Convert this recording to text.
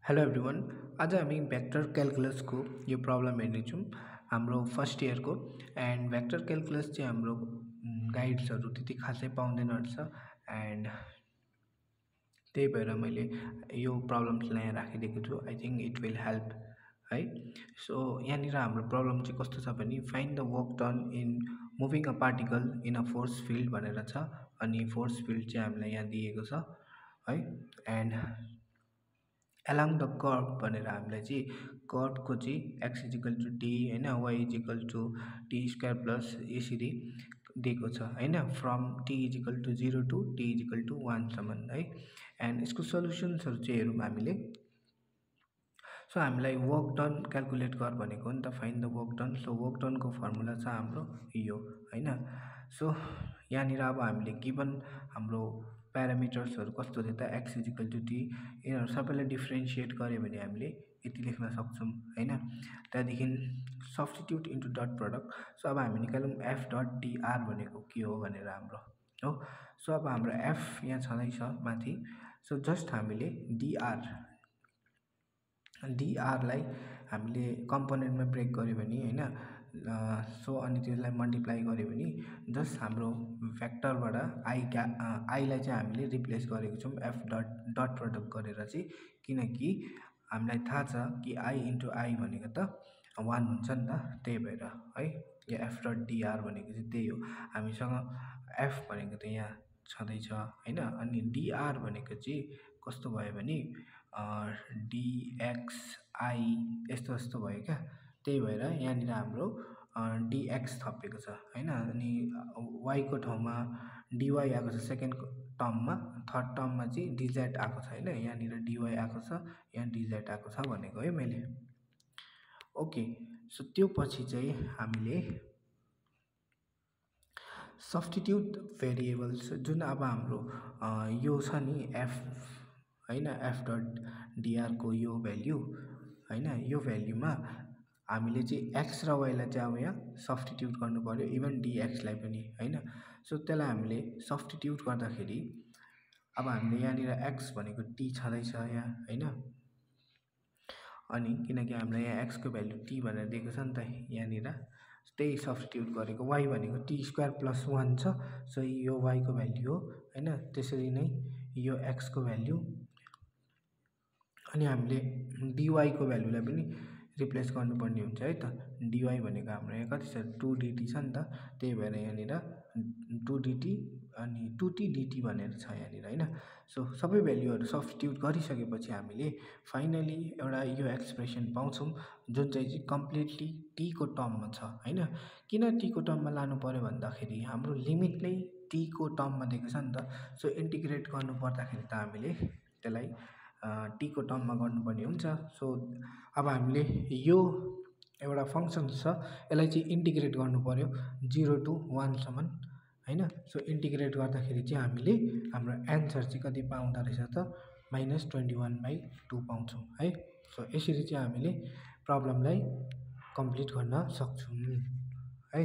Hello everyone. आज हामी vector क्यालकुलसको यो प्रब्लम हेर्नेछौँ हाम्रो फर्स्ट इयरको। एन्ड भेक्टर क्यालकुलस चाहिँ हाम्रो गाइड्सहरू त्यति खासै पाउँदैन रहेछ। एन्ड त्यही भएर मैले यो प्रब्लम्सलाई यहाँ राखिदिएको छु। I think it will help है। सो यहाँनिर हाम्रो प्रब्लम चाहिँ कस्तो छ भने find the work done in moving a particle in a force field भनेर छ। अनि फोर्स फिल्ड चाहिँ हामीलाई यहाँ दिएको छ है। एन्ड एलङ द कर्भ भनेर हामीलाई चाहिँ कर्भको चाहिँ एक्स इजिकल टु टी होइन, y equal to t square plus यसरी दिएको छ होइन, from t equal to 0 to t equal to 1सम्म है। एन्ड यसको सल्युसन्सहरू चाहिँ हेरौँ हामीले। सो हामीलाई वर्क डन क्यालकुलेट गर भनेको हो नि त, find the work done. So work डनको फर्मुला छ हाम्रो यो होइन। सो यहाँनिर अब हामीले गिभन हाम्रो प्यारामिटर्सहरू कस्तो थियो त, एक्स इजिकल टु टी, यिनीहरू सबैलाई डिफ्रेन्सिएट गऱ्यो भने हामीले यति लेख्न सक्छौँ होइन। त्यहाँदेखि substitute into dot product. So अब हामी निकालौँ एफ डट डिआर भनेको के हो भनेर हाम्रो हो। सो अब हाम्रो एफ यहाँ छँदैछ माथि। सो जस्ट हामीले डिआरलाई हामीले कम्पोनेन्टमा ब्रेक गऱ्यो भने होइन, सो अनि त्यसलाई मल्टिप्लाई गऱ्यो भने जस्ट हाम्रो भेक्टरबाट आईलाई चाहिँ हामीले रिप्लेस गरेको छौँ एफ डट प्रडक्ट गरेर चाहिँ, किनकि हामीलाई थाहा छ कि आई इन्टु आई भनेको त 1 हुन्छ नि त। त्यही भएर है यो एफ डट डिआर भनेको चाहिँ त्यही हो। हामीसँग एफ भनेको त यहाँ छँदैछ होइन। अनि डिआर भनेको चाहिँ कस्तो भयो भने डिएक्सआई यस्तो यस्तो भयो क्या। त्यही भएर यहाँनिर हाम्रो डिएक्स थपेको छ होइन। अनि वाईको ठाउँमा डिवाई आएको छ सेकेन्ड टर्ममा, थर्ड टर्ममा चाहिँ डिजेड आएको छ होइन। यहाँनिर डिवाई आएको छ, यहाँ डिजेड आएको छ भनेको है मैले। ओके, सो त्यो पछि चाहिँ हामीले सब्स्टिट्युट भेरिएबल्स जुन अब हाम्रो यो छ नि एफ होइन, एफ डट डिआरको यो भ्याल्यु होइन, यो भ्याल्युमा हामीले चाहिँ एक्स र वाईलाई चाहिँ अब यहाँ सब्स्टिट्युट गर्नु पऱ्यो, इभन डिएक्सलाई पनि होइन। सो त्यसलाई हामीले सब्स्टिट्युट गर्दाखेरि अब हामीले यहाँनिर एक्स भनेको टी छँदैछ यहाँ होइन। अनि किनकि हामीलाई यहाँ एक्सको भ्याल्यु टी भनेर दिएको छ नि त, यहाँनिर त्यही सब्स्टिट्युट गरेको। वाई भनेको टी स्क्वायर प्लस 1 छ। सो यो वाईको भ्याल्यु हो होइन। त्यसरी नै यो एक्सको भ्याल्यु, अनि हामीले डिवाईको भ्याल्युलाई पनि रिप्लेस गर्नुपर्ने हुन्छ है त। डिवाई भनेको हाम्रो यहाँ कति छ, 2 डिटी छ नि त। त्यही भएर यहाँनिर 2 डिटी अनि 2टी डिटी भनेर छ यहाँनिर होइन। सो सबै भ्याल्युहरू सब्स्टिट्युट गरिसकेपछि हामीले फाइनली एउटा यो एक्सप्रेसन पाउँछौँ जुन चाहिँ कम्प्लिटली टीको टर्ममा छ होइन। किन टीको टर्ममा लानु पऱ्यो भन्दाखेरि हाम्रो लिमिट नै टीको टर्ममा दिएको छ नि त। सो इन्टिग्रेट गर्नु पर्दाखेरि त हामीले त्यसलाई टीको टर्ममा गर्नुपर्ने हुन्छ। सो अब हामीले यो एउटा फङ्सन छ, यसलाई चाहिँ इन्टिग्रेट गर्नु पऱ्यो 0 टु 1सम्म होइन। सो इन्टिग्रेट गर्दाखेरि चाहिँ हामीले हाम्रो एन्सर चाहिँ कति पाउँदो रहेछ त, -21/2 पाउँछौँ है। सो यसरी चाहिँ हामीले प्रब्लमलाई कम्प्लिट गर्न सक्छौँ है।